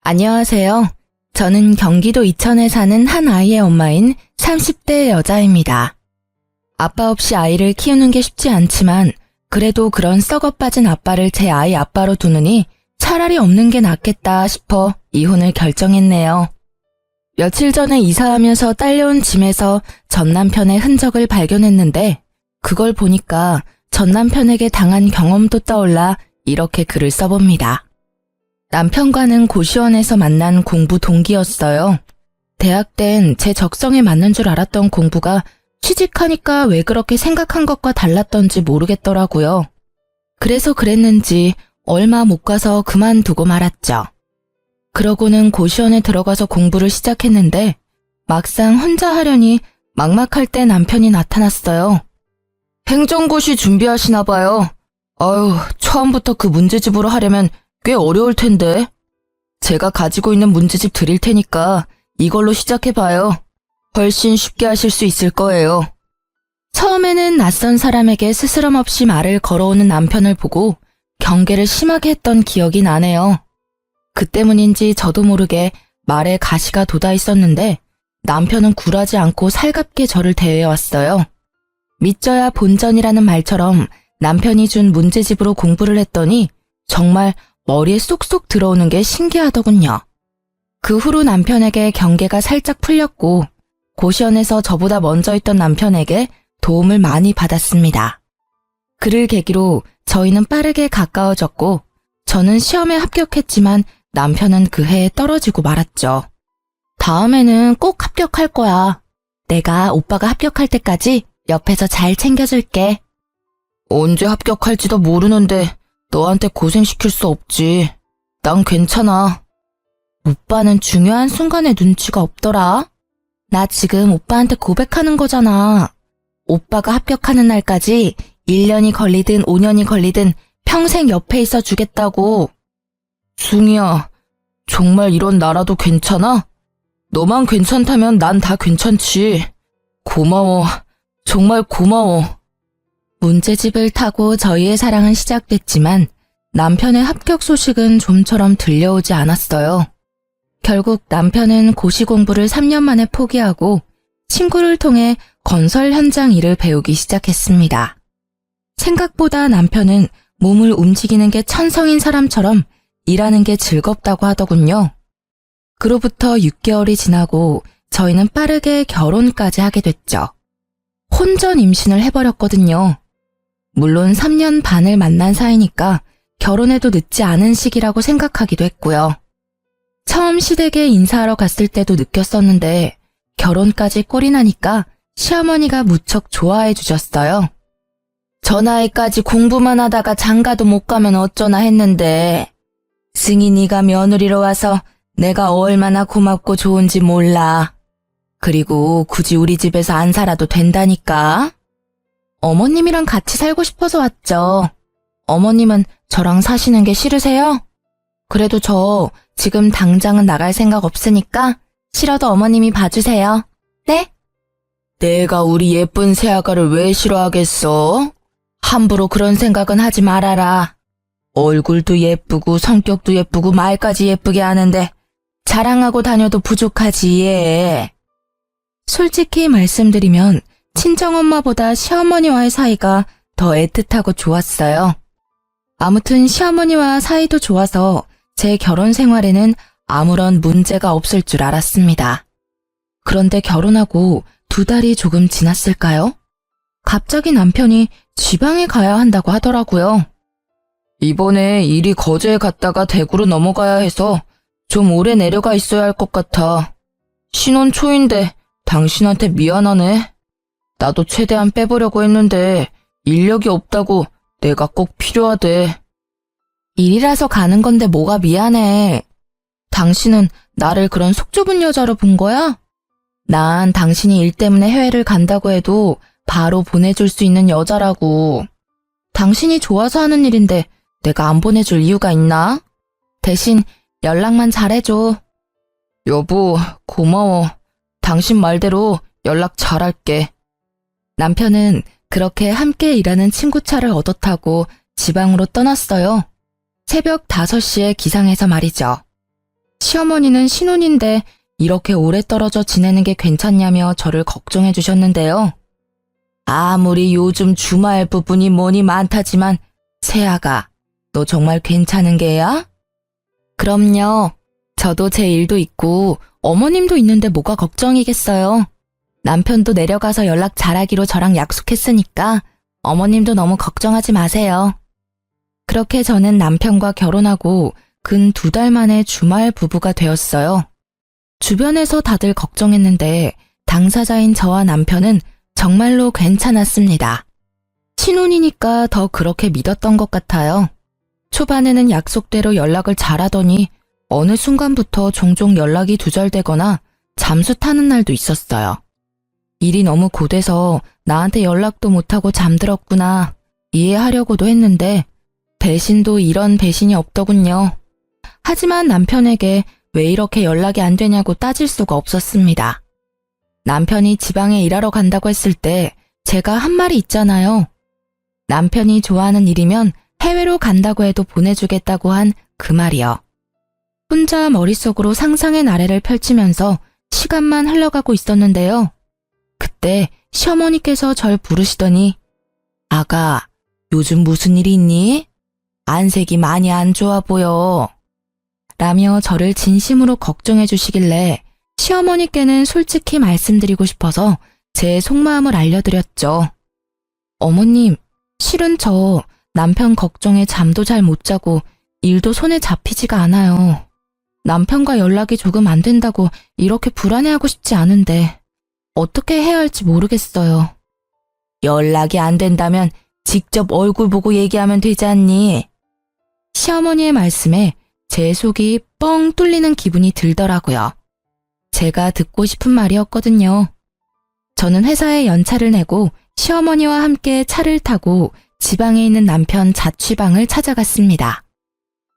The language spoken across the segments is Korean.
안녕하세요. 저는 경기도 이천에 사는 한 아이의 엄마인 30대 여자입니다. 아빠 없이 아이를 키우는 게 쉽지 않지만 그래도 그런 썩어 빠진 아빠를 제 아이 아빠로 두느니 차라리 없는 게 낫겠다 싶어 이혼을 결정했네요. 며칠 전에 이사하면서 딸려온 짐에서 전 남편의 흔적을 발견했는데 그걸 보니까 전 남편에게 당한 경험도 떠올라 이렇게 글을 써봅니다. 남편과는 고시원에서 만난 공부 동기였어요. 대학 땐 제 적성에 맞는 줄 알았던 공부가 취직하니까 왜 그렇게 생각한 것과 달랐던지 모르겠더라고요. 그래서 그랬는지 얼마 못 가서 그만두고 말았죠. 그러고는 고시원에 들어가서 공부를 시작했는데 막상 혼자 하려니 막막할 때 남편이 나타났어요. 행정고시 준비하시나 봐요. 아유, 처음부터 그 문제집으로 하려면 꽤 어려울 텐데. 제가 가지고 있는 문제집 드릴 테니까 이걸로 시작해봐요. 훨씬 쉽게 하실 수 있을 거예요. 처음에는 낯선 사람에게 스스럼 없이 말을 걸어오는 남편을 보고 경계를 심하게 했던 기억이 나네요. 그 때문인지 저도 모르게 말에 가시가 돋아 있었는데 남편은 굴하지 않고 살갑게 저를 대해왔어요. 믿져야 본전이라는 말처럼 남편이 준 문제집으로 공부를 했더니 정말 머리에 쏙쏙 들어오는 게 신기하더군요. 그 후로 남편에게 경계가 살짝 풀렸고 고시원에서 저보다 먼저 있던 남편에게 도움을 많이 받았습니다. 그를 계기로 저희는 빠르게 가까워졌고 저는 시험에 합격했지만 남편은 그 해에 떨어지고 말았죠. 다음에는 꼭 합격할 거야. 내가 오빠가 합격할 때까지 옆에서 잘 챙겨줄게. 언제 합격할지도 모르는데 너한테 고생시킬 수 없지. 난 괜찮아. 오빠는 중요한 순간에 눈치가 없더라. 나 지금 오빠한테 고백하는 거잖아. 오빠가 합격하는 날까지 1년이 걸리든 5년이 걸리든 평생 옆에 있어 주겠다고. 숭이야, 정말 이런 나라도 괜찮아? 너만 괜찮다면 난 다 괜찮지. 고마워. 정말 고마워. 문제집을 타고 저희의 사랑은 시작됐지만 남편의 합격 소식은 좀처럼 들려오지 않았어요. 결국 남편은 고시 공부를 3년 만에 포기하고 친구를 통해 건설 현장 일을 배우기 시작했습니다. 생각보다 남편은 몸을 움직이는 게 천성인 사람처럼 일하는 게 즐겁다고 하더군요. 그로부터 6개월이 지나고 저희는 빠르게 결혼까지 하게 됐죠. 혼전 임신을 해버렸거든요. 물론 3년 반을 만난 사이니까 결혼해도 늦지 않은 시기라고 생각하기도 했고요. 처음 시댁에 인사하러 갔을 때도 느꼈었는데 결혼까지 꼴이 나니까 시어머니가 무척 좋아해 주셨어요. 저 나이까지 공부만 하다가 장가도 못 가면 어쩌나 했는데 승희 네가 며느리로 와서 내가 얼마나 고맙고 좋은지 몰라. 그리고 굳이 우리 집에서 안 살아도 된다니까. 어머님이랑 같이 살고 싶어서 왔죠. 어머님은 저랑 사시는 게 싫으세요? 그래도 저 지금 당장은 나갈 생각 없으니까 싫어도 어머님이 봐주세요. 네? 내가 우리 예쁜 새아가를 왜 싫어하겠어? 함부로 그런 생각은 하지 말아라. 얼굴도 예쁘고 성격도 예쁘고 말까지 예쁘게 하는데 자랑하고 다녀도 부족하지 얘. 솔직히 말씀드리면 친정엄마보다 시어머니와의 사이가 더 애틋하고 좋았어요. 아무튼 시어머니와 사이도 좋아서 제 결혼 생활에는 아무런 문제가 없을 줄 알았습니다. 그런데 결혼하고 2달이 조금 지났을까요? 갑자기 남편이 지방에 가야 한다고 하더라고요. 이번에 일이 거제에 갔다가 대구로 넘어가야 해서 좀 오래 내려가 있어야 할 것 같아. 신혼 초인데 당신한테 미안하네. 나도 최대한 빼보려고 했는데 인력이 없다고 내가 꼭 필요하대. 일이라서 가는 건데 뭐가 미안해. 당신은 나를 그런 속 좁은 여자로 본 거야? 난 당신이 일 때문에 해외를 간다고 해도 바로 보내줄 수 있는 여자라고. 당신이 좋아서 하는 일인데 내가 안 보내줄 이유가 있나? 대신 연락만 잘해줘. 여보, 고마워. 당신 말대로 연락 잘할게. 남편은 그렇게 함께 일하는 친구 차를 얻어 타고 지방으로 떠났어요. 새벽 5시에 기상해서 말이죠. 시어머니는 신혼인데 이렇게 오래 떨어져 지내는 게 괜찮냐며 저를 걱정해 주셨는데요. 아무리 요즘 주말 부분이 뭐니 많다지만 세아가 너 정말 괜찮은 게야? 그럼요. 저도 제 일도 있고 어머님도 있는데 뭐가 걱정이겠어요. 남편도 내려가서 연락 잘하기로 저랑 약속했으니까 어머님도 너무 걱정하지 마세요. 그렇게 저는 남편과 결혼하고 근 2달 만에 주말 부부가 되었어요. 주변에서 다들 걱정했는데 당사자인 저와 남편은 정말로 괜찮았습니다. 신혼이니까 더 그렇게 믿었던 것 같아요. 초반에는 약속대로 연락을 잘하더니 어느 순간부터 종종 연락이 두절되거나 잠수 타는 날도 있었어요. 일이 너무 고돼서 나한테 연락도 못하고 잠들었구나 이해하려고도 했는데 배신도 이런 배신이 없더군요. 하지만 남편에게 왜 이렇게 연락이 안 되냐고 따질 수가 없었습니다. 남편이 지방에 일하러 간다고 했을 때 제가 한 말이 있잖아요. 남편이 좋아하는 일이면 해외로 간다고 해도 보내주겠다고 한 그 말이요. 혼자 머릿속으로 상상의 나래를 펼치면서 시간만 흘러가고 있었는데요. 그때 시어머니께서 절 부르시더니 아가, 요즘 무슨 일이 있니? 안색이 많이 안 좋아 보여. 라며 저를 진심으로 걱정해 주시길래 시어머니께는 솔직히 말씀드리고 싶어서 제 속마음을 알려드렸죠. 어머님, 실은 저 남편 걱정에 잠도 잘 못 자고 일도 손에 잡히지가 않아요. 남편과 연락이 조금 안 된다고 이렇게 불안해하고 싶지 않은데 어떻게 해야 할지 모르겠어요. 연락이 안 된다면 직접 얼굴 보고 얘기하면 되지 않니? 시어머니의 말씀에 제 속이 뻥 뚫리는 기분이 들더라고요. 제가 듣고 싶은 말이었거든요. 저는 회사에 연차를 내고 시어머니와 함께 차를 타고 지방에 있는 남편 자취방을 찾아갔습니다.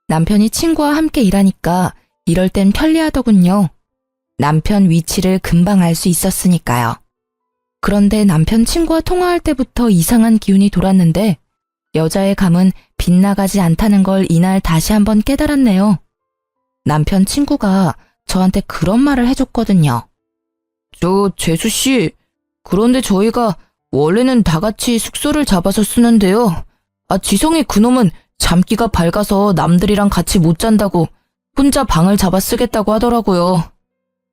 남편이 친구와 함께 일하니까 이럴 땐 편리하더군요. 남편 위치를 금방 알 수 있었으니까요. 그런데 남편 친구와 통화할 때부터 이상한 기운이 돌았는데 여자의 감은 빗나가지 않다는 걸 이날 다시 한번 깨달았네요. 남편 친구가 저한테 그런 말을 해줬거든요. 재수씨, 그런데 저희가 원래는 다 같이 숙소를 잡아서 쓰는데요. 지성이 그놈은 잠기가 밝아서 남들이랑 같이 못 잔다고 혼자 방을 잡아 쓰겠다고 하더라고요.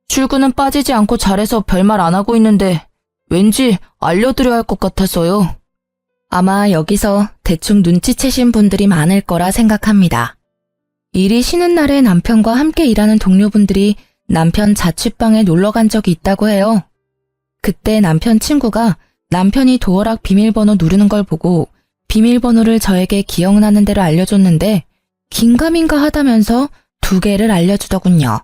출근은 빠지지 않고 잘해서 별말 안 하고 있는데 왠지 알려드려야 할 것 같아서요. 아마 여기서 대충 눈치채신 분들이 많을 거라 생각합니다. 일이 쉬는 날에 남편과 함께 일하는 동료분들이 남편 자취방에 놀러 간 적이 있다고 해요. 그때 남편 친구가 남편이 도어락 비밀번호 누르는 걸 보고 비밀번호를 저에게 기억나는 대로 알려줬는데 긴가민가 하다면서 2개를 알려주더군요.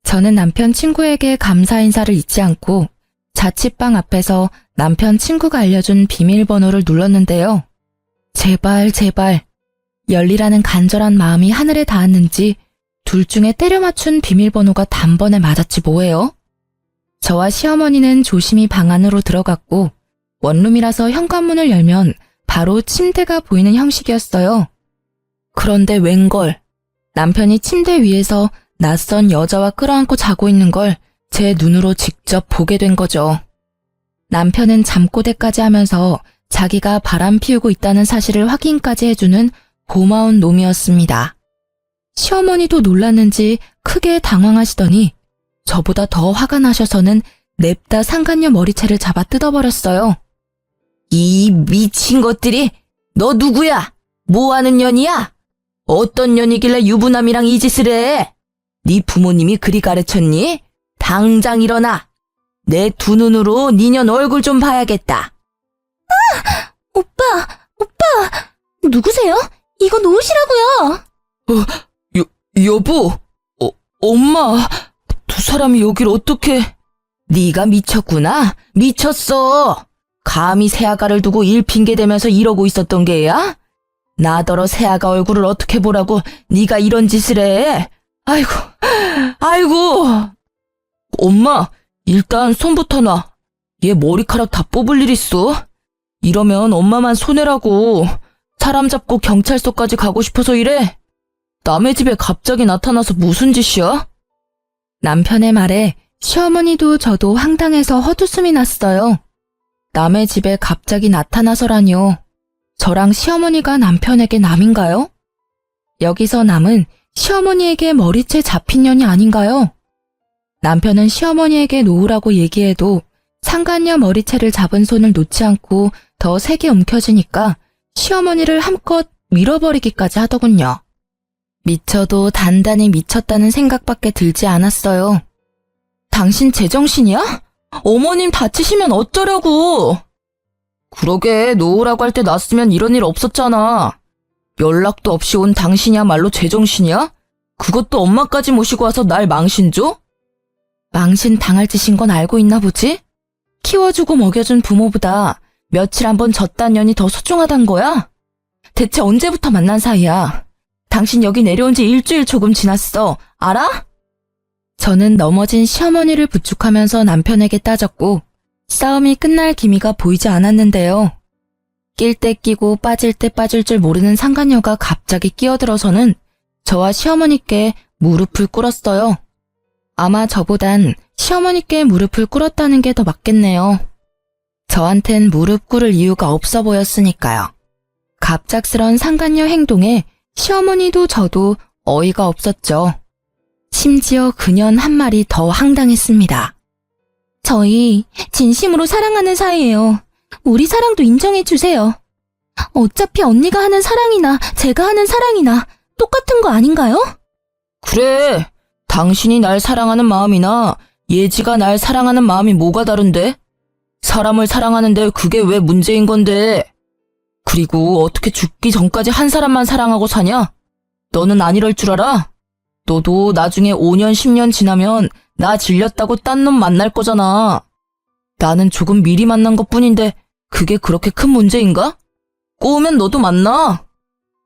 저는 남편 친구에게 감사 인사를 잊지 않고 자취방 앞에서 남편 친구가 알려준 비밀번호를 눌렀는데요. 제발 열리라는 간절한 마음이 하늘에 닿았는지 둘 중에 때려 맞춘 비밀번호가 단번에 맞았지 뭐예요? 저와 시어머니는 조심히 방 안으로 들어갔고 원룸이라서 현관문을 열면 바로 침대가 보이는 형식이었어요. 그런데 웬걸, 남편이 침대 위에서 낯선 여자와 끌어안고 자고 있는 걸 제 눈으로 직접 보게 된 거죠. 남편은 잠꼬대까지 하면서 자기가 바람 피우고 있다는 사실을 확인까지 해주는 고마운 놈이었습니다. 시어머니도 놀랐는지 크게 당황하시더니 저보다 더 화가 나셔서는 냅다 상간녀 머리채를 잡아 뜯어버렸어요. 이 미친 것들이, 너 누구야? 뭐하는 년이야? 어떤 년이길래 유부남이랑 이 짓을 해? 네 부모님이 그리 가르쳤니? 당장 일어나. 내 2눈으로 니년 얼굴 좀 봐야겠다. 오빠, 누구세요? 이거 놓으시라고요. 여보, 엄마, 2사람이 여길 어떻게... 네가 미쳤구나. 미쳤어. 감히 새아가를 두고 일 핑계대면서 이러고 있었던 게야? 나더러 새아가 얼굴을 어떻게 보라고 네가 이런 짓을 해. 아이고. 엄마, 일단 손부터 놔. 얘 머리카락 다 뽑을 일 있어. 이러면 엄마만 손해라고. 사람 잡고 경찰서까지 가고 싶어서 이래. 남의 집에 갑자기 나타나서 무슨 짓이야? 남편의 말에 시어머니도 저도 황당해서 헛웃음이 났어요. 남의 집에 갑자기 나타나서라뇨. 저랑 시어머니가 남편에게 남인가요? 여기서 남은 시어머니에게 머리채 잡힌 년이 아닌가요? 남편은 시어머니에게 놓으라고 얘기해도 상간녀 머리채를 잡은 손을 놓지 않고 더 세게 움켜쥐니까 시어머니를 함껏 밀어버리기까지 하더군요. 미쳐도 단단히 미쳤다는 생각밖에 들지 않았어요. 당신 제정신이야? 어머님 다치시면 어쩌려고? 그러게, 놓으라고 할 때 놨으면 이런 일 없었잖아. 연락도 없이 온 당신이야말로 제정신이야? 그것도 엄마까지 모시고 와서 날 망신 줘? 망신 당할 짓인 건 알고 있나 보지? 키워주고 먹여준 부모보다 며칠 한번 졌단 년이 더 소중하단 거야? 대체 언제부터 만난 사이야? 당신 여기 내려온 지 일주일 조금 지났어. 알아? 저는 넘어진 시어머니를 부축하면서 남편에게 따졌고 싸움이 끝날 기미가 보이지 않았는데요. 낄 때 끼고 빠질 때 빠질 줄 모르는 상간녀가 갑자기 끼어들어서는 저와 시어머니께 무릎을 꿇었어요. 아마 저보단 시어머니께 무릎을 꿇었다는 게 더 맞겠네요. 저한텐 무릎 꿇을 이유가 없어 보였으니까요. 갑작스런 상간녀 행동에 시어머니도 저도 어이가 없었죠. 심지어 그년 한 말이 더 황당했습니다. 저희 진심으로 사랑하는 사이예요. 우리 사랑도 인정해주세요. 어차피 언니가 하는 사랑이나 제가 하는 사랑이나 똑같은 거 아닌가요? 그래, 당신이 날 사랑하는 마음이나 예지가 날 사랑하는 마음이 뭐가 다른데? 사람을 사랑하는데 그게 왜 문제인 건데? 그리고 어떻게 죽기 전까지 한 사람만 사랑하고 사냐? 너는 안 이럴 줄 알아? 너도 나중에 5년, 10년 지나면 나 질렸다고 딴 놈 만날 거잖아. 나는 조금 미리 만난 것뿐인데 그게 그렇게 큰 문제인가? 꼬우면 너도 만나.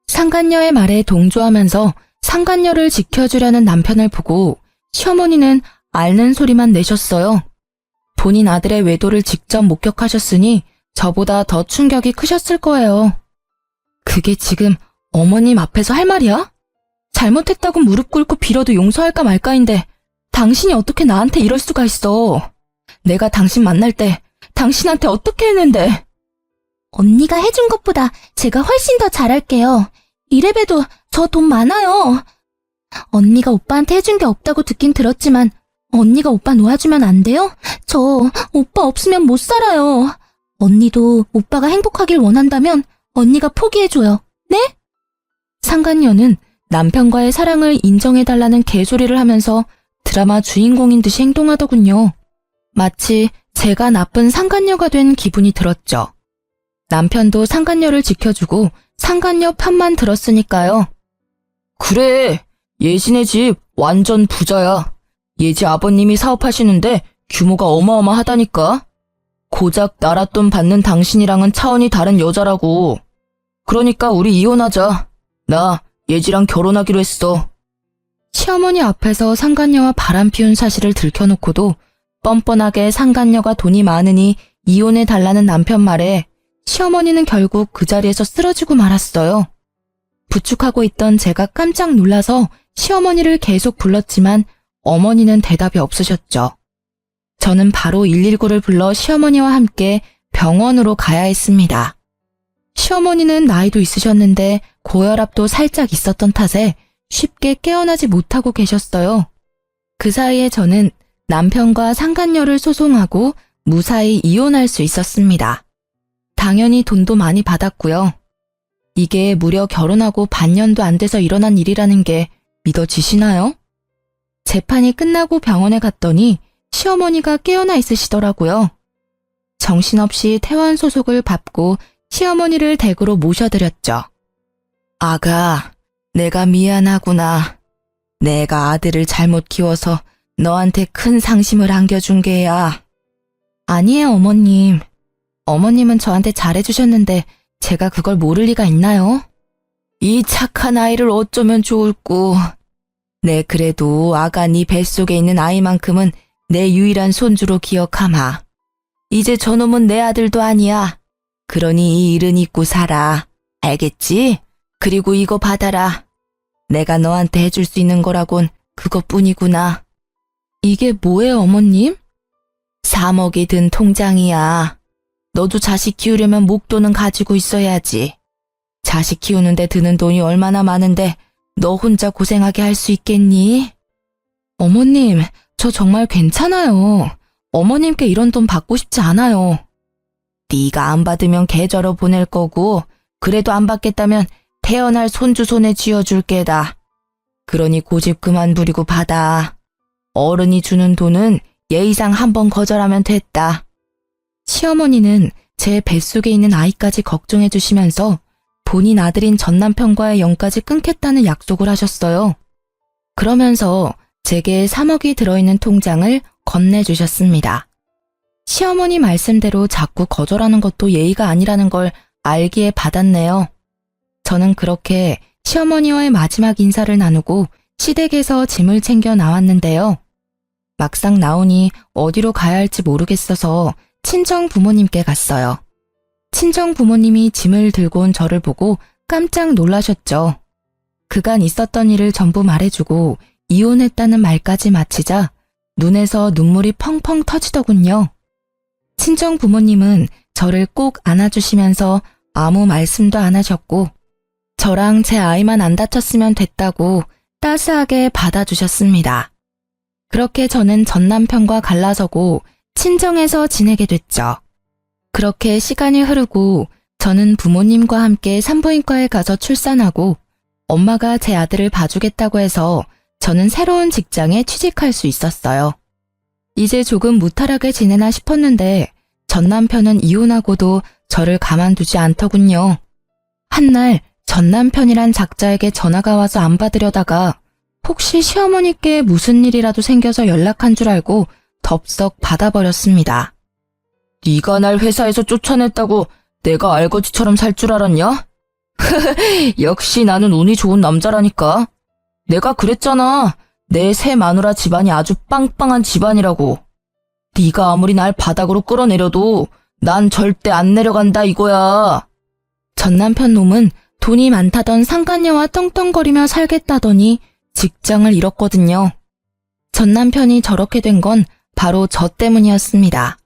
상간녀의 말에 동조하면서 상간녀를 지켜주려는 남편을 보고 시어머니는 앓는 소리만 내셨어요. 본인 아들의 외도를 직접 목격하셨으니 저보다 더 충격이 크셨을 거예요. 그게 지금 어머님 앞에서 할 말이야? 잘못했다고 무릎 꿇고 빌어도 용서할까 말까인데 당신이 어떻게 나한테 이럴 수가 있어. 내가 당신 만날 때 당신한테 어떻게 했는데. 언니가 해준 것보다 제가 훨씬 더 잘할게요. 이래봬도 저 돈 많아요. 언니가 오빠한테 해준 게 없다고 듣긴 들었지만 언니가 오빠 놓아주면 안 돼요? 저 오빠 없으면 못 살아요. 언니도 오빠가 행복하길 원한다면 언니가 포기해줘요. 네? 상간녀는 남편과의 사랑을 인정해달라는 개소리를 하면서 드라마 주인공인 듯이 행동하더군요. 마치 제가 나쁜 상간녀가 된 기분이 들었죠. 남편도 상간녀를 지켜주고 상간녀 편만 들었으니까요. 그래, 예진의 집 완전 부자야. 예지 아버님이 사업하시는데 규모가 어마어마하다니까. 고작 나랏돈 받는 당신이랑은 차원이 다른 여자라고. 그러니까 우리 이혼하자. 나 예지랑 결혼하기로 했어. 시어머니 앞에서 상간녀와 바람 피운 사실을 들켜놓고도 뻔뻔하게 상간녀가 돈이 많으니 이혼해달라는 남편 말에 시어머니는 결국 그 자리에서 쓰러지고 말았어요. 부축하고 있던 제가 깜짝 놀라서 시어머니를 계속 불렀지만 어머니는 대답이 없으셨죠. 저는 바로 119를 불러 시어머니와 함께 병원으로 가야 했습니다. 시어머니는 나이도 있으셨는데 고혈압도 살짝 있었던 탓에 쉽게 깨어나지 못하고 계셨어요. 그 사이에 저는 남편과 상간녀를 소송하고 무사히 이혼할 수 있었습니다. 당연히 돈도 많이 받았고요. 이게 무려 결혼하고 반년도 안 돼서 일어난 일이라는 게 믿어지시나요? 재판이 끝나고 병원에 갔더니 시어머니가 깨어나 있으시더라고요. 정신없이 퇴원 소속을 밟고 시어머니를 댁으로 모셔드렸죠. 아가, 내가 미안하구나. 내가 아들을 잘못 키워서 너한테 큰 상심을 안겨준 게야. 아니에요, 어머님. 어머님은 저한테 잘해주셨는데 제가 그걸 모를 리가 있나요? 이 착한 아이를 어쩌면 좋을꼬. 내 그래도 아가 네 뱃속에 있는 아이만큼은 내 유일한 손주로 기억하마. 이제 저놈은 내 아들도 아니야. 그러니 이 일은 잊고 살아. 알겠지? 그리고 이거 받아라. 내가 너한테 해줄 수 있는 거라곤 그것뿐이구나. 이게 뭐예요, 어머님? 3억이 든 통장이야. 너도 자식 키우려면 목돈은 가지고 있어야지. 자식 키우는데 드는 돈이 얼마나 많은데 너 혼자 고생하게 할 수 있겠니? 어머님, 저 정말 괜찮아요. 어머님께 이런 돈 받고 싶지 않아요. 네가 안 받으면 계좌로 보낼 거고 그래도 안 받겠다면 태어날 손주 손에 쥐어줄 게다. 그러니 고집 그만 부리고 받아. 어른이 주는 돈은 예의상 한 번 거절하면 됐다. 시어머니는 제 뱃속에 있는 아이까지 걱정해 주시면서 본인 아들인 전 남편과의 연까지 끊겠다는 약속을 하셨어요. 그러면서 제게 3억이 들어있는 통장을 건네주셨습니다. 시어머니 말씀대로 자꾸 거절하는 것도 예의가 아니라는 걸 알기에 받았네요. 저는 그렇게 시어머니와의 마지막 인사를 나누고 시댁에서 짐을 챙겨 나왔는데요. 막상 나오니 어디로 가야 할지 모르겠어서 친정 부모님께 갔어요. 친정 부모님이 짐을 들고 온 저를 보고 깜짝 놀라셨죠. 그간 있었던 일을 전부 말해주고 이혼했다는 말까지 마치자 눈에서 눈물이 펑펑 터지더군요. 친정 부모님은 저를 꼭 안아주시면서 아무 말씀도 안 하셨고 저랑 제 아이만 안 다쳤으면 됐다고 따스하게 받아주셨습니다. 그렇게 저는 전 남편과 갈라서고 친정에서 지내게 됐죠. 그렇게 시간이 흐르고 저는 부모님과 함께 산부인과에 가서 출산하고 엄마가 제 아들을 봐주겠다고 해서 저는 새로운 직장에 취직할 수 있었어요. 이제 조금 무탈하게 지내나 싶었는데 전 남편은 이혼하고도 저를 가만두지 않더군요. 한날 전 남편이란 작자에게 전화가 와서 안 받으려다가 혹시 시어머니께 무슨 일이라도 생겨서 연락한 줄 알고 덥석 받아버렸습니다. 네가 날 회사에서 쫓아냈다고 내가 알거지처럼 살 줄 알았냐? 역시 나는 운이 좋은 남자라니까. 내가 그랬잖아. 내 새 마누라 집안이 아주 빵빵한 집안이라고. 네가 아무리 날 바닥으로 끌어내려도 난 절대 안 내려간다 이거야. 전 남편 놈은 돈이 많다던 상간녀와 떵떵거리며 살겠다더니 직장을 잃었거든요. 전 남편이 저렇게 된 건 바로 저 때문이었습니다.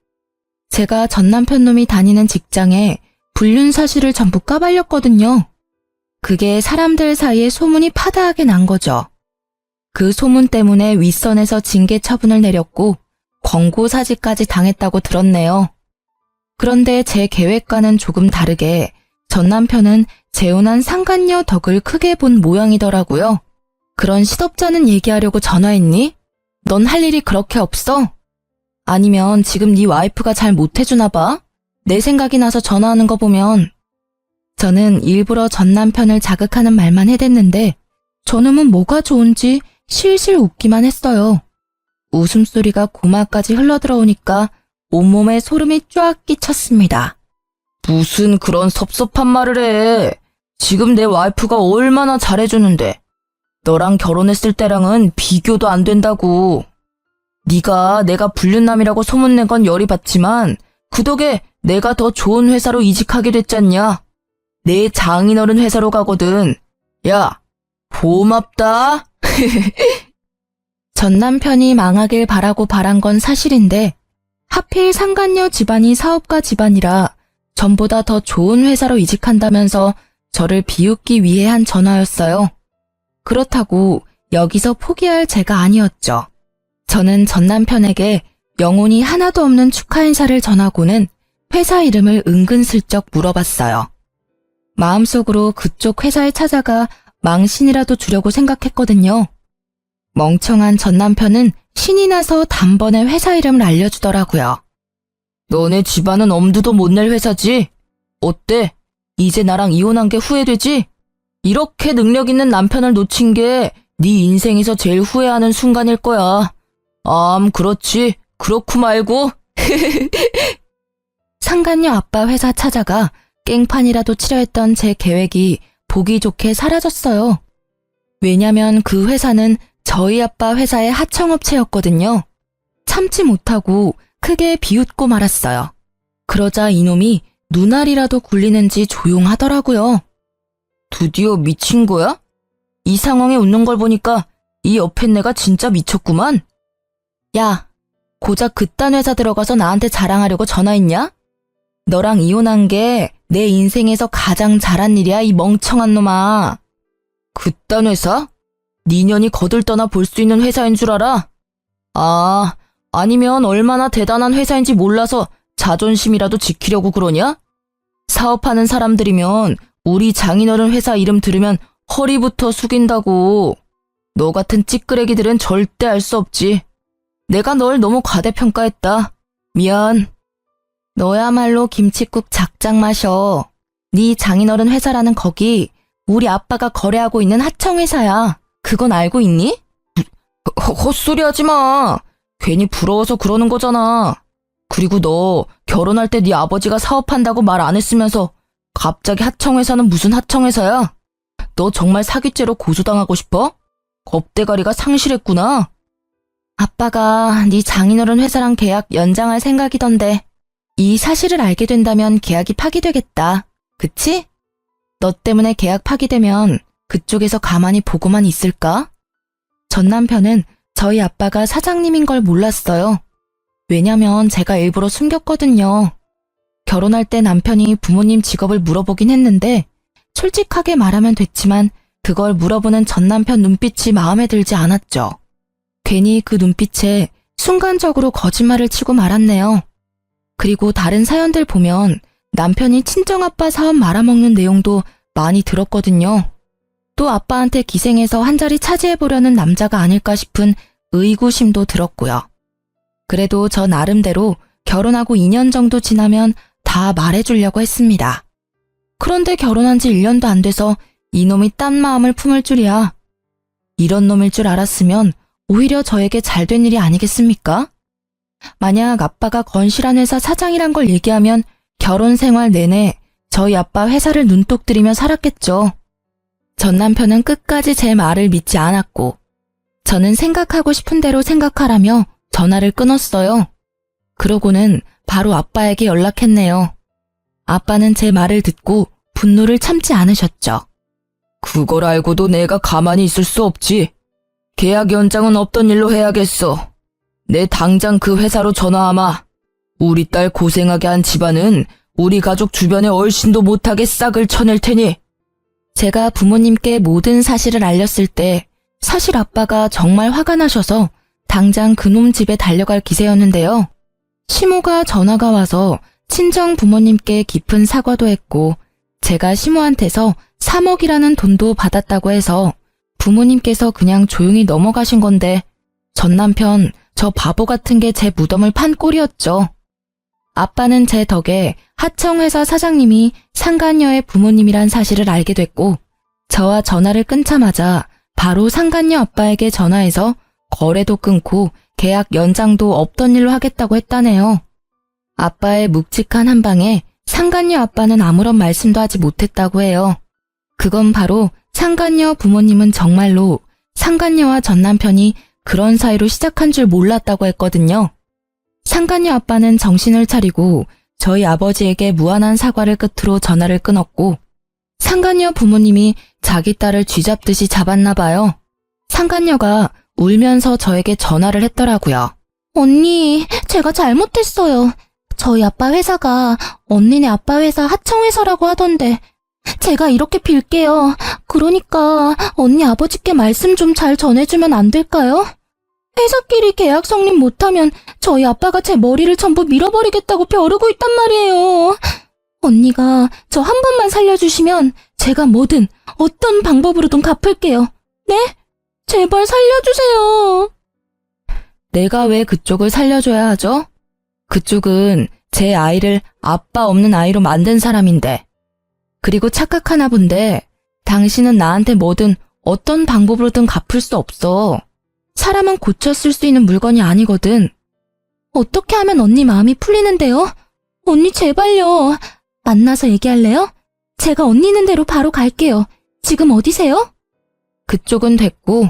제가 전 남편 놈이 다니는 직장에 불륜 사실을 전부 까발렸거든요. 그게 사람들 사이에 소문이 파다하게 난 거죠. 그 소문 때문에 윗선에서 징계 처분을 내렸고 권고 사직까지 당했다고 들었네요. 그런데 제 계획과는 조금 다르게 전 남편은 재혼한 상간녀 덕을 크게 본 모양이더라고요. 그런 시덥잖은 얘기하려고 전화했니? 넌 할 일이 그렇게 없어? 아니면 지금 네 와이프가 잘 못해주나 봐? 내 생각이 나서 전화하는 거 보면. 저는 일부러 전 남편을 자극하는 말만 해댔는데 저놈은 뭐가 좋은지 실실 웃기만 했어요. 웃음소리가 고마까지 흘러들어오니까 온몸에 소름이 쫙 끼쳤습니다. 무슨 그런 섭섭한 말을 해. 지금 내 와이프가 얼마나 잘해주는데. 너랑 결혼했을 때랑은 비교도 안 된다고. 네가 내가 불륜남이라고 소문낸 건 열이 받지만 그 덕에 내가 더 좋은 회사로 이직하게 됐잖냐. 내 장인어른 회사로 가거든. 야, 고맙다. 전 남편이 망하길 바라고 바란 건 사실인데 하필 상간녀 집안이 사업가 집안이라 전보다 더 좋은 회사로 이직한다면서 저를 비웃기 위해 한 전화였어요. 그렇다고 여기서 포기할 제가 아니었죠. 저는 전 남편에게 영혼이 하나도 없는 축하 인사를 전하고는 회사 이름을 은근슬쩍 물어봤어요. 마음속으로 그쪽 회사에 찾아가 망신이라도 주려고 생각했거든요. 멍청한 전 남편은 신이 나서 단번에 회사 이름을 알려주더라고요. 너네 집안은 엄두도 못 낼 회사지? 어때? 이제 나랑 이혼한 게 후회되지? 이렇게 능력 있는 남편을 놓친 게 네 인생에서 제일 후회하는 순간일 거야. 그렇지. 그렇고 말고. 상간녀 아빠 회사 찾아가 깽판이라도 치려 했던 제 계획이 보기 좋게 사라졌어요. 왜냐면 그 회사는 저희 아빠 회사의 하청업체였거든요. 참지 못하고 크게 비웃고 말았어요. 그러자 이놈이 눈알이라도 굴리는지 조용하더라고요. 드디어 미친 거야? 이 상황에 웃는 걸 보니까 이 옆에 내가 진짜 미쳤구만. 야, 고작 그딴 회사 들어가서 나한테 자랑하려고 전화했냐? 너랑 이혼한 게 내 인생에서 가장 잘한 일이야, 이 멍청한 놈아. 그딴 회사? 네 년이 거들떠나 볼 수 있는 회사인 줄 알아? 아, 아니면 얼마나 대단한 회사인지 몰라서 자존심이라도 지키려고 그러냐? 사업하는 사람들이면 우리 장인어른 회사 이름 들으면 허리부터 숙인다고. 너 같은 찌끄레기들은 절대 알 수 없지. 내가 널 너무 과대평가했다. 미안. 너야말로 김칫국 작작 마셔. 네 장인어른 회사라는 거기 우리 아빠가 거래하고 있는 하청회사야. 그건 알고 있니? 헛소리 하지 마. 괜히 부러워서 그러는 거잖아. 그리고 너 결혼할 때 네 아버지가 사업한다고 말 안 했으면서 갑자기 하청회사는 무슨 하청회사야? 너 정말 사기죄로 고소당하고 싶어? 겁대가리가 상실했구나. 아빠가 네 장인어른 회사랑 계약 연장할 생각이던데 이 사실을 알게 된다면 계약이 파기되겠다. 그치? 너 때문에 계약 파기되면 그쪽에서 가만히 보고만 있을까? 전 남편은 저희 아빠가 사장님인 걸 몰랐어요. 왜냐면 제가 일부러 숨겼거든요. 결혼할 때 남편이 부모님 직업을 물어보긴 했는데 솔직하게 말하면 됐지만 그걸 물어보는 전 남편 눈빛이 마음에 들지 않았죠. 괜히 그 눈빛에 순간적으로 거짓말을 치고 말았네요. 그리고 다른 사연들 보면 남편이 친정아빠 사업 말아먹는 내용도 많이 들었거든요. 또 아빠한테 기생해서 한 자리 차지해보려는 남자가 아닐까 싶은 의구심도 들었고요. 그래도 저 나름대로 결혼하고 2년 정도 지나면 다 말해주려고 했습니다. 그런데 결혼한 지 1년도 안 돼서 이놈이 딴 마음을 품을 줄이야. 이런 놈일 줄 알았으면 오히려 저에게 잘된 일이 아니겠습니까? 만약 아빠가 건실한 회사 사장이란 걸 얘기하면 결혼 생활 내내 저희 아빠 회사를 눈독 들이며 살았겠죠. 전 남편은 끝까지 제 말을 믿지 않았고 저는 생각하고 싶은 대로 생각하라며 전화를 끊었어요. 그러고는 바로 아빠에게 연락했네요. 아빠는 제 말을 듣고 분노를 참지 않으셨죠. 그걸 알고도 내가 가만히 있을 수 없지. 계약 연장은 없던 일로 해야겠어. 내 당장 그 회사로 전화하마. 우리 딸 고생하게 한 집안은 우리 가족 주변에 얼씬도 못하게 싹을 쳐낼 테니. 제가 부모님께 모든 사실을 알렸을 때 사실 아빠가 정말 화가 나셔서 당장 그놈 집에 달려갈 기세였는데요. 시모가 전화가 와서 친정 부모님께 깊은 사과도 했고 제가 시모한테서 3억이라는 돈도 받았다고 해서 부모님께서 그냥 조용히 넘어가신 건데 전 남편 저 바보 같은 게 제 무덤을 판 꼴이었죠. 아빠는 제 덕에 하청회사 사장님이 상간녀의 부모님이란 사실을 알게 됐고 저와 전화를 끊자마자 바로 상간녀 아빠에게 전화해서 거래도 끊고 계약 연장도 없던 일로 하겠다고 했다네요. 아빠의 묵직한 한방에 상간녀 아빠는 아무런 말씀도 하지 못했다고 해요. 그건 바로 상간녀 부모님은 정말로 상간녀와 전 남편이 그런 사이로 시작한 줄 몰랐다고 했거든요. 상간녀 아빠는 정신을 차리고 저희 아버지에게 무한한 사과를 끝으로 전화를 끊었고 상간녀 부모님이 자기 딸을 쥐잡듯이 잡았나 봐요. 상간녀가 울면서 저에게 전화를 했더라고요. 언니, 제가 잘못했어요. 저희 아빠 회사가 언니네 아빠 회사 하청회사라고 하던데 제가 이렇게 빌게요. 그러니까 언니 아버지께 말씀 좀 잘 전해주면 안 될까요? 회사끼리 계약 성립 못하면 저희 아빠가 제 머리를 전부 밀어버리겠다고 벼르고 있단 말이에요. 언니가 저 한 번만 살려주시면 제가 뭐든 어떤 방법으로든 갚을게요. 네? 제발 살려주세요. 내가 왜 그쪽을 살려줘야 하죠? 그쪽은 제 아이를 아빠 없는 아이로 만든 사람인데. 그리고 착각하나 본데 당신은 나한테 뭐든 어떤 방법으로든 갚을 수 없어. 사람은 고쳐 쓸 수 있는 물건이 아니거든. 어떻게 하면 언니 마음이 풀리는데요? 언니 제발요. 만나서 얘기할래요? 제가 언니 있는 대로 바로 갈게요. 지금 어디세요? 그쪽은 됐고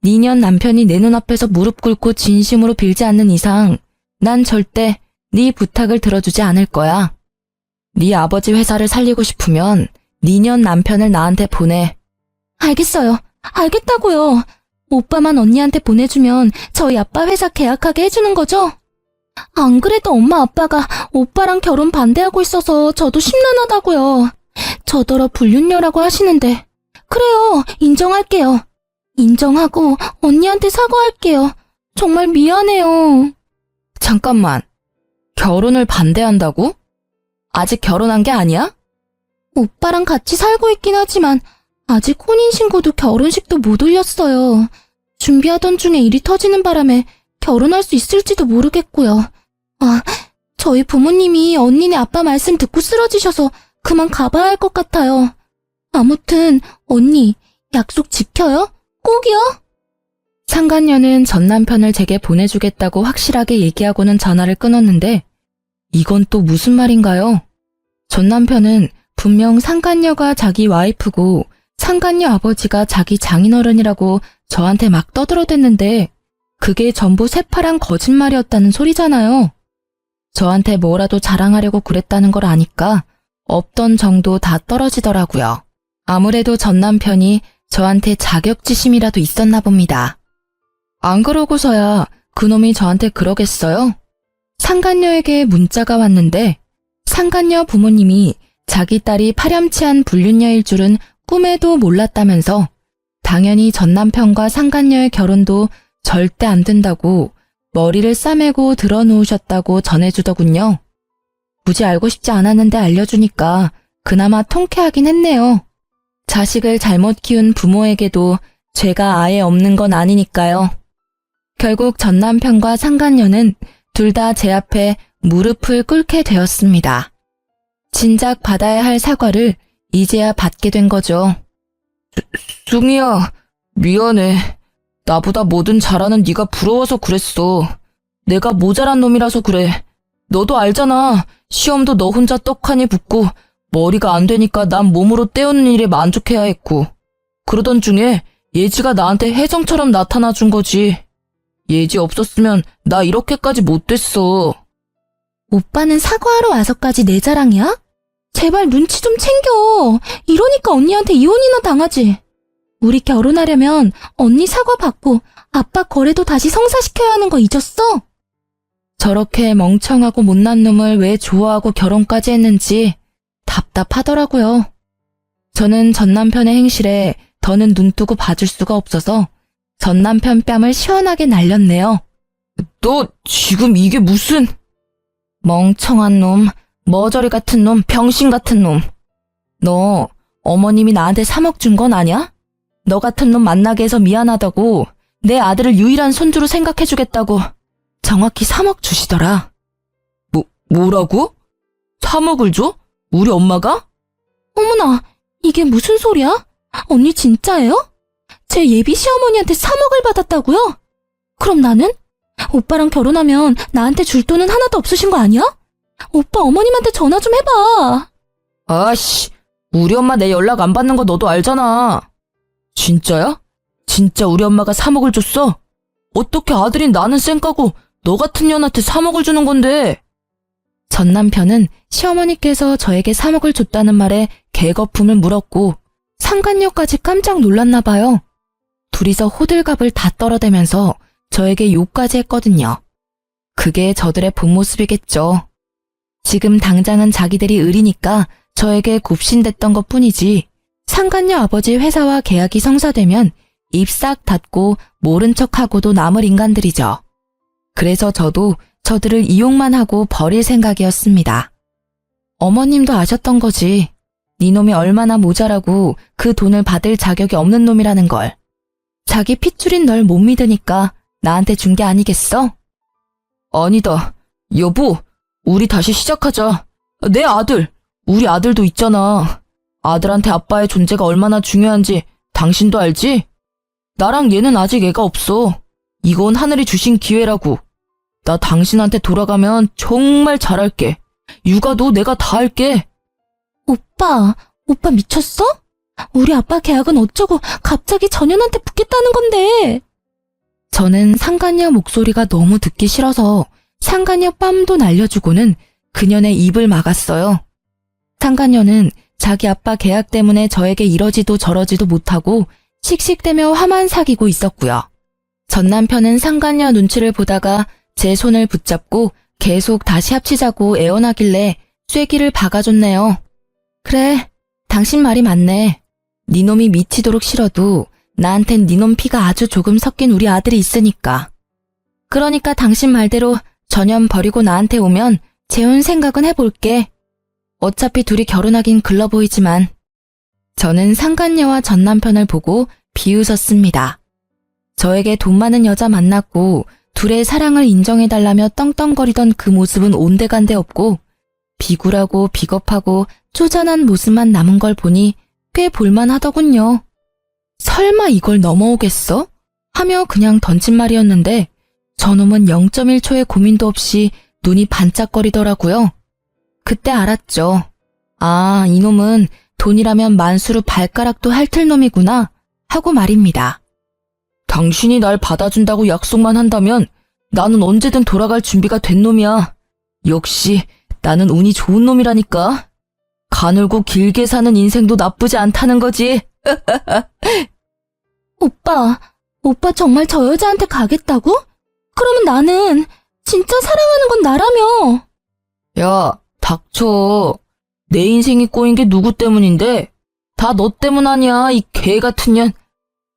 니년 남편이 내 눈앞에서 무릎 꿇고 진심으로 빌지 않는 이상 난 절대 네 부탁을 들어주지 않을 거야. 네 아버지 회사를 살리고 싶으면 니년 남편을 나한테 보내. 알겠어요. 알겠다고요. 오빠만 언니한테 보내주면 저희 아빠 회사 계약하게 해주는 거죠? 안 그래도 엄마 아빠가 오빠랑 결혼 반대하고 있어서 저도 심란하다고요. 저더러 불륜녀라고 하시는데. 그래요, 인정할게요. 인정하고 언니한테 사과할게요. 정말 미안해요. 잠깐만. 결혼을 반대한다고? 아직 결혼한 게 아니야? 오빠랑 같이 살고 있긴 하지만 아직 혼인신고도 결혼식도 못 올렸어요. 준비하던 중에 일이 터지는 바람에 결혼할 수 있을지도 모르겠고요. 아, 저희 부모님이 언니네 아빠 말씀 듣고 쓰러지셔서 그만 가봐야 할 것 같아요. 아무튼 언니 약속 지켜요? 꼭이요? 상간녀는 전 남편을 제게 보내주겠다고 확실하게 얘기하고는 전화를 끊었는데 이건 또 무슨 말인가요? 전 남편은 분명 상간녀가 자기 와이프고 상간녀 아버지가 자기 장인어른이라고 저한테 막 떠들어댔는데 그게 전부 새파란 거짓말이었다는 소리잖아요. 저한테 뭐라도 자랑하려고 그랬다는 걸 아니까 없던 정도 다 떨어지더라고요. 아무래도 전 남편이 저한테 자격지심이라도 있었나 봅니다. 안 그러고서야 그놈이 저한테 그러겠어요? 상간녀에게 문자가 왔는데 상간녀 부모님이 자기 딸이 파렴치한 불륜녀일 줄은 꿈에도 몰랐다면서 당연히 전 남편과 상간녀의 결혼도 절대 안 된다고 머리를 싸매고 들어놓으셨다고 전해주더군요. 굳이 알고 싶지 않았는데 알려주니까 그나마 통쾌하긴 했네요. 자식을 잘못 키운 부모에게도 죄가 아예 없는 건 아니니까요. 결국 전 남편과 상간녀는 둘 다 제 앞에 무릎을 꿇게 되었습니다. 진작 받아야 할 사과를 이제야 받게 된 거죠. 숭이야, 미안해. 나보다 뭐든 잘하는 네가 부러워서 그랬어. 내가 모자란 놈이라서 그래. 너도 알잖아. 시험도 너 혼자 떡하니 붙고 머리가 안 되니까 난 몸으로 때우는 일에 만족해야 했고. 그러던 중에 예지가 나한테 혜정처럼 나타나 준 거지. 예지 없었으면 나 이렇게까지 못 됐어. 오빠는 사과하러 와서까지 내 자랑이야? 제발 눈치 좀 챙겨. 이러니까 언니한테 이혼이나 당하지. 우리 결혼하려면 언니 사과 받고 아빠 거래도 다시 성사시켜야 하는 거 잊었어? 저렇게 멍청하고 못난 놈을 왜 좋아하고 결혼까지 했는지 답답하더라고요. 저는 전 남편의 행실에 더는 눈뜨고 봐줄 수가 없어서 전 남편 뺨을 시원하게 날렸네요. 너 지금 이게 무슨... 멍청한 놈, 머저리 같은 놈, 병신 같은 놈. 너 어머님이 나한테 3억 준 건 아냐? 너 같은 놈 만나게 해서 미안하다고 내 아들을 유일한 손주로 생각해주겠다고 정확히 3억 주시더라. 뭐라고? 3억을 줘? 우리 엄마가? 어머나, 이게 무슨 소리야? 언니 진짜예요? 제 예비 시어머니한테 3억을 받았다고요? 그럼 나는? 오빠랑 결혼하면 나한테 줄 돈은 하나도 없으신 거 아니야? 오빠 어머님한테 전화 좀 해봐. 아씨, 우리 엄마 내 연락 안 받는 거 너도 알잖아. 진짜야? 진짜 우리 엄마가 3억을 줬어? 어떻게 아들인 나는 쌩까고 너 같은 년한테 3억을 주는 건데? 전 남편은 시어머니께서 저에게 3억을 줬다는 말에 개거품을 물었고 상간녀까지 깜짝 놀랐나 봐요. 둘이서 호들갑을 다 떨어대면서 저에게 욕까지 했거든요. 그게 저들의 본 모습이겠죠. 지금 당장은 자기들이 을이니까 저에게 굽신댔던 것뿐이지 상간녀 아버지 회사와 계약이 성사되면 입 싹 닫고 모른 척하고도 남을 인간들이죠. 그래서 저도 저들을 이용만 하고 버릴 생각이었습니다. 어머님도 아셨던 거지. 네 놈이 얼마나 모자라고 그 돈을 받을 자격이 없는 놈이라는 걸. 자기 핏줄인 널 못 믿으니까 나한테 준 게 아니겠어? 아니다. 여보, 우리 다시 시작하자. 내 아들, 우리 아들도 있잖아. 아들한테 아빠의 존재가 얼마나 중요한지 당신도 알지? 나랑 얘는 아직 애가 없어. 이건 하늘이 주신 기회라고. 나 당신한테 돌아가면 정말 잘할게. 육아도 내가 다 할게. 오빠 미쳤어? 우리 아빠 계약은 어쩌고 갑자기 전현한테 붙겠다는 건데. 저는 상간녀 목소리가 너무 듣기 싫어서 상간녀 뺨도 날려주고는 그년의 입을 막았어요. 상간녀는 자기 아빠 계약 때문에 저에게 이러지도 저러지도 못하고 씩씩대며 화만 사귀고 있었고요. 전 남편은 상간녀 눈치를 보다가 제 손을 붙잡고 계속 다시 합치자고 애원하길래 쐐기를 박아줬네요. 그래, 당신 말이 맞네. 니놈이 미치도록 싫어도 나한텐 니놈 피가 아주 조금 섞인 우리 아들이 있으니까. 그러니까 당신 말대로 전염 버리고 나한테 오면 재혼 생각은 해볼게. 어차피 둘이 결혼하긴 글러 보이지만. 저는 상간녀와 전 남편을 보고 비웃었습니다. 저에게 돈 많은 여자 만났고 둘의 사랑을 인정해달라며 떵떵거리던 그 모습은 온데간데 없고 비굴하고 비겁하고 쪼잔한 모습만 남은 걸 보니 꽤 볼만하더군요. 설마 이걸 넘어오겠어? 하며 그냥 던진 말이었는데 저놈은 0.1초의 고민도 없이 눈이 반짝거리더라고요. 그때 알았죠. 아, 이놈은 돈이라면 만수르 발가락도 핥을 놈이구나 하고 말입니다. 당신이 날 받아준다고 약속만 한다면 나는 언제든 돌아갈 준비가 된 놈이야. 역시 나는 운이 좋은 놈이라니까. 가늘고 길게 사는 인생도 나쁘지 않다는 거지. 오빠 정말 저 여자한테 가겠다고? 그러면 나는 진짜 사랑하는 건 나라며. 야, 닥쳐. 내 인생이 꼬인 게 누구 때문인데? 다 너 때문 아니야, 이 개 같은 년.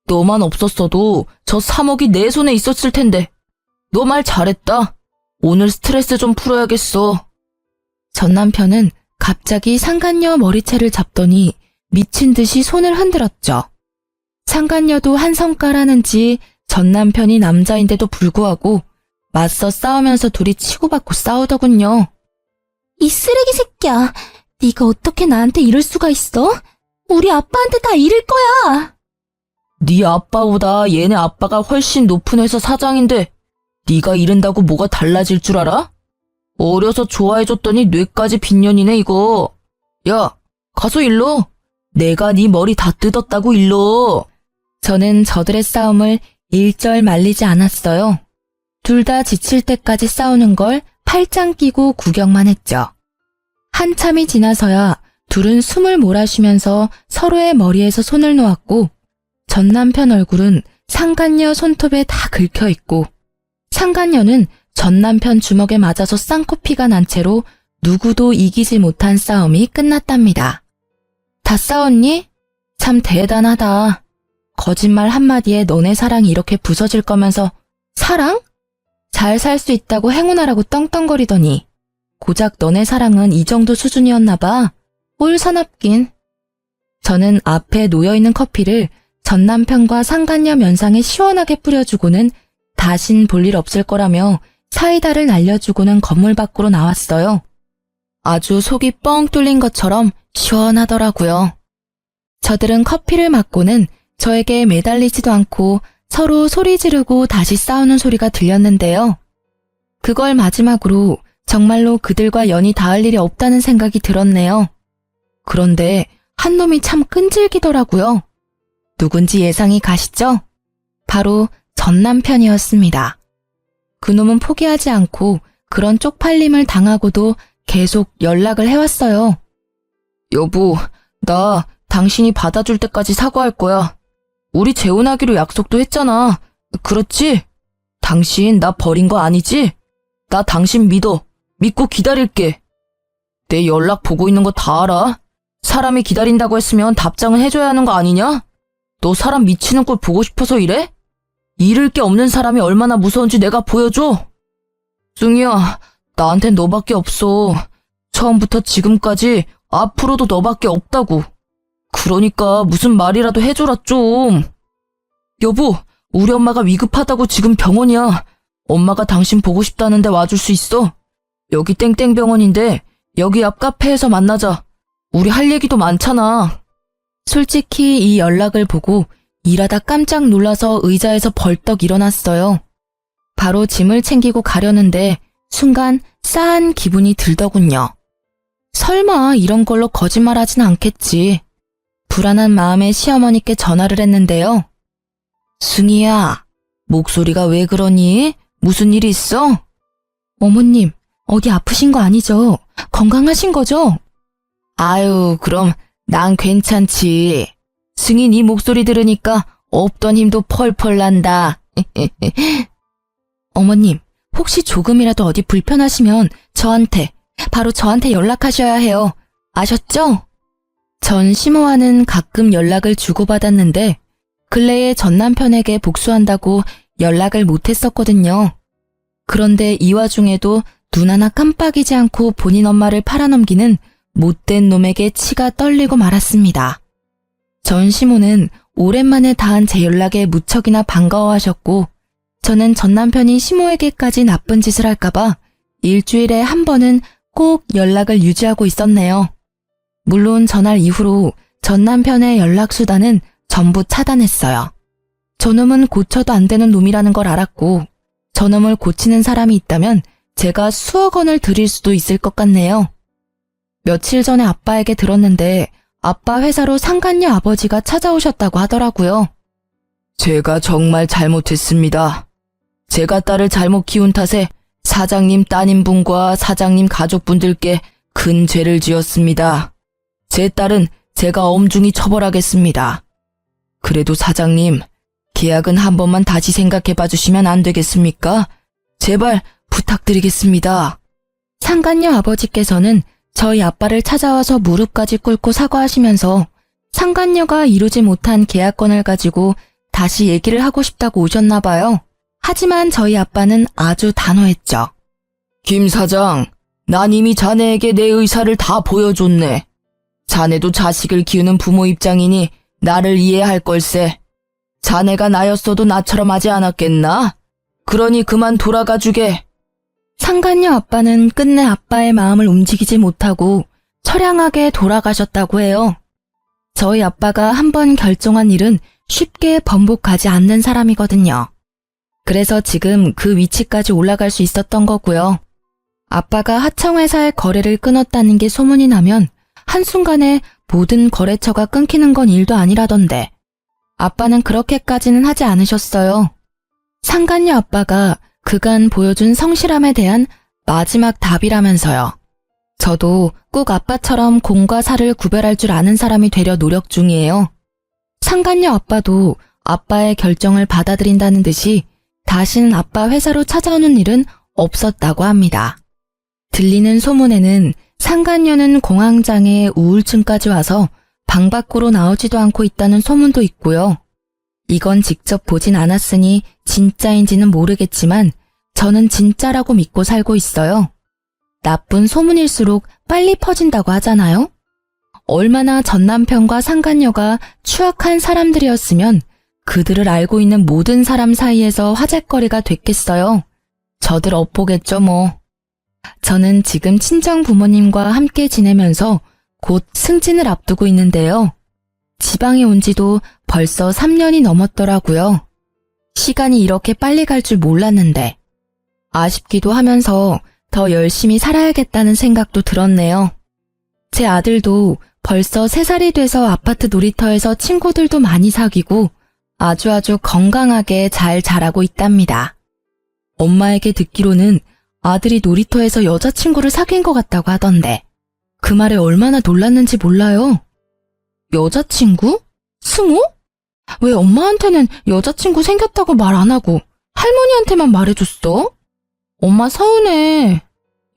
너만 없었어도 저 3억이 내 손에 있었을 텐데. 너 말 잘했다. 오늘 스트레스 좀 풀어야겠어. 전 남편은 갑자기 상간녀 머리채를 잡더니 미친 듯이 손을 흔들었죠. 상간녀도 한성가라는지 전 남편이 남자인데도 불구하고 맞서 싸우면서 둘이 치고받고 싸우더군요. 이 쓰레기 새끼야. 네가 어떻게 나한테 이럴 수가 있어? 우리 아빠한테 다 이를 거야. 네 아빠보다 얘네 아빠가 훨씬 높은 회사 사장인데 네가 이른다고 뭐가 달라질 줄 알아? 어려서 좋아해줬더니 뇌까지 빈년이네 이거. 야, 가서 일러. 내가 네 머리 다 뜯었다고 일러. 저는 저들의 싸움을 일절 말리지 않았어요. 둘 다 지칠 때까지 싸우는 걸 팔짱 끼고 구경만 했죠. 한참이 지나서야 둘은 숨을 몰아쉬면서 서로의 머리에서 손을 놓았고 전 남편 얼굴은 상간녀 손톱에 다 긁혀있고 상간녀는 전 남편 주먹에 맞아서 쌍코피가 난 채로 누구도 이기지 못한 싸움이 끝났답니다. 다 싸웠니? 참 대단하다. 거짓말 한마디에 너네 사랑이 이렇게 부서질 거면서 사랑? 잘 살 수 있다고 행운하라고 떵떵거리더니 고작 너네 사랑은 이 정도 수준이었나 봐. 올 사납긴. 저는 앞에 놓여있는 커피를 전 남편과 상간녀 면상에 시원하게 뿌려주고는 다신 볼 일 없을 거라며 사이다를 날려주고는 건물 밖으로 나왔어요. 아주 속이 뻥 뚫린 것처럼 시원하더라고요. 저들은 커피를 맞고는 저에게 매달리지도 않고 서로 소리 지르고 다시 싸우는 소리가 들렸는데요. 그걸 마지막으로 정말로 그들과 연이 닿을 일이 없다는 생각이 들었네요. 그런데 한 놈이 참 끈질기더라고요. 누군지 예상이 가시죠? 바로 전 남편이었습니다. 그놈은 포기하지 않고 그런 쪽팔림을 당하고도 계속 연락을 해왔어요. 여보, 나 당신이 받아줄 때까지 사과할 거야. 우리 재혼하기로 약속도 했잖아. 그렇지? 당신 나 버린 거 아니지? 나 당신 믿어. 믿고 기다릴게. 내 연락 보고 있는 거 다 알아. 사람이 기다린다고 했으면 답장은 해줘야 하는 거 아니냐? 너 사람 미치는 꼴 보고 싶어서 이래? 잃을 게 없는 사람이 얼마나 무서운지 내가 보여줘. 승희야, 나한텐 너밖에 없어. 처음부터 지금까지 앞으로도 너밖에 없다고. 그러니까 무슨 말이라도 해줘라 좀. 여보, 우리 엄마가 위급하다고 지금 병원이야. 엄마가 당신 보고 싶다는데 와줄 수 있어? 여기 땡땡병원인데 여기 앞 카페에서 만나자. 우리 할 얘기도 많잖아. 솔직히 이 연락을 보고 일하다 깜짝 놀라서 의자에서 벌떡 일어났어요. 바로 짐을 챙기고 가려는데 순간 싸한 기분이 들더군요. 설마 이런 걸로 거짓말하진 않겠지. 불안한 마음에 시어머니께 전화를 했는데요. 승희야, 목소리가 왜 그러니? 무슨 일 있어? 어머님, 어디 아프신 거 아니죠? 건강하신 거죠? 아유, 그럼 난 괜찮지. 승희 네 목소리 들으니까 없던 힘도 펄펄 난다. 어머님, 혹시 조금이라도 어디 불편하시면 바로 저한테 연락하셔야 해요. 아셨죠? 전 시모와는 가끔 연락을 주고받았는데 근래에 전 남편에게 복수한다고 연락을 못했었거든요. 그런데 이 와중에도 눈 하나 깜빡이지 않고 본인 엄마를 팔아넘기는 못된 놈에게 치가 떨리고 말았습니다. 전 시모는 오랜만에 닿은 제 연락에 무척이나 반가워하셨고 저는 전 남편이 시모에게까지 나쁜 짓을 할까봐 일주일에 한 번은 꼭 연락을 유지하고 있었네요. 물론 전날 이후로 전 남편의 연락수단은 전부 차단했어요. 저놈은 고쳐도 안 되는 놈이라는 걸 알았고 저놈을 고치는 사람이 있다면 제가 수억 원을 드릴 수도 있을 것 같네요. 며칠 전에 아빠에게 들었는데 아빠 회사로 상간녀 아버지가 찾아오셨다고 하더라고요. 제가 정말 잘못했습니다. 제가 딸을 잘못 키운 탓에 사장님 따님분과 사장님 가족분들께 큰 죄를 지었습니다. 제 딸은 제가 엄중히 처벌하겠습니다. 그래도 사장님, 계약은 한 번만 다시 생각해 봐주시면 안 되겠습니까? 제발 부탁드리겠습니다. 상간녀 아버지께서는 저희 아빠를 찾아와서 무릎까지 꿇고 사과하시면서 상간녀가 이루지 못한 계약권을 가지고 다시 얘기를 하고 싶다고 오셨나 봐요. 하지만 저희 아빠는 아주 단호했죠. 김 사장, 난 이미 자네에게 내 의사를 다 보여줬네. 자네도 자식을 키우는 부모 입장이니 나를 이해할 걸세. 자네가 나였어도 나처럼 하지 않았겠나? 그러니 그만 돌아가 주게. 상간녀 아빠는 끝내 아빠의 마음을 움직이지 못하고 처량하게 돌아가셨다고 해요. 저희 아빠가 한번 결정한 일은 쉽게 번복하지 않는 사람이거든요. 그래서 지금 그 위치까지 올라갈 수 있었던 거고요. 아빠가 하청회사의 거래를 끊었다는 게 소문이 나면 한순간에 모든 거래처가 끊기는 건 일도 아니라던데 아빠는 그렇게까지는 하지 않으셨어요. 상간녀 아빠가 그간 보여준 성실함에 대한 마지막 답이라면서요. 저도 꼭 아빠처럼 공과 사를 구별할 줄 아는 사람이 되려 노력 중이에요. 상간녀 아빠도 아빠의 결정을 받아들인다는 듯이 다시는 아빠 회사로 찾아오는 일은 없었다고 합니다. 들리는 소문에는 상간녀는 공황장애 우울증까지 와서 방 밖으로 나오지도 않고 있다는 소문도 있고요. 이건 직접 보진 않았으니 진짜인지는 모르겠지만 저는 진짜라고 믿고 살고 있어요. 나쁜 소문일수록 빨리 퍼진다고 하잖아요? 얼마나 전 남편과 상간녀가 추악한 사람들이었으면 그들을 알고 있는 모든 사람 사이에서 화제거리가 됐겠어요. 저들 엇보겠죠 뭐. 저는 지금 친정 부모님과 함께 지내면서 곧 승진을 앞두고 있는데요. 지방에 온 지도 벌써 3년이 넘었더라고요. 시간이 이렇게 빨리 갈 줄 몰랐는데 아쉽기도 하면서 더 열심히 살아야겠다는 생각도 들었네요. 제 아들도 벌써 3살이 돼서 아파트 놀이터에서 친구들도 많이 사귀고 아주 건강하게 잘 자라고 있답니다. 엄마에게 듣기로는 아들이 놀이터에서 여자친구를 사귄 것 같다고 하던데 그 말에 얼마나 놀랐는지 몰라요. 여자친구? 승우? 왜 엄마한테는 여자친구 생겼다고 말 안 하고 할머니한테만 말해줬어? 엄마 서운해.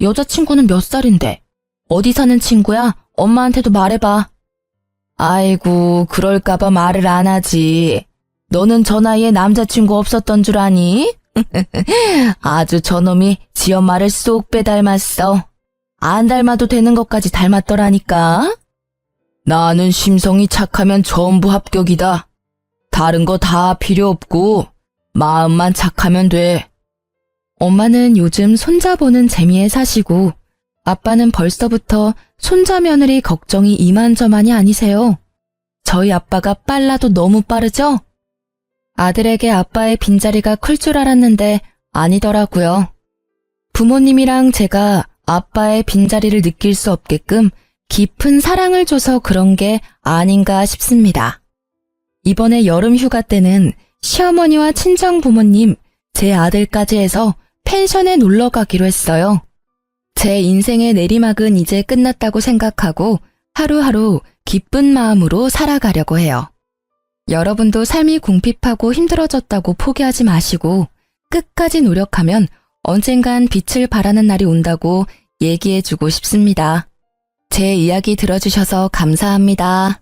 여자친구는 몇 살인데? 어디 사는 친구야? 엄마한테도 말해봐. 아이고, 그럴까봐 말을 안 하지. 너는 저 나이에 남자친구 없었던 줄 아니? 아주 저놈이 지 엄마를 쏙 빼닮았어. 안 닮아도 되는 것까지 닮았더라니까. 나는 심성이 착하면 전부 합격이다. 다른 거 다 필요 없고 마음만 착하면 돼. 엄마는 요즘 손자 보는 재미에 사시고 아빠는 벌써부터 손자 며느리 걱정이 이만저만이 아니세요. 저희 아빠가 빨라도 너무 빠르죠? 아들에게 아빠의 빈자리가 클 줄 알았는데 아니더라고요. 부모님이랑 제가 아빠의 빈자리를 느낄 수 없게끔 깊은 사랑을 줘서 그런 게 아닌가 싶습니다. 이번에 여름 휴가 때는 시어머니와 친정 부모님, 제 아들까지 해서 펜션에 놀러 가기로 했어요. 제 인생의 내리막은 이제 끝났다고 생각하고 하루하루 기쁜 마음으로 살아가려고 해요. 여러분도 삶이 궁핍하고 힘들어졌다고 포기하지 마시고 끝까지 노력하면 언젠간 빛을 발하는 날이 온다고 얘기해주고 싶습니다. 제 이야기 들어주셔서 감사합니다.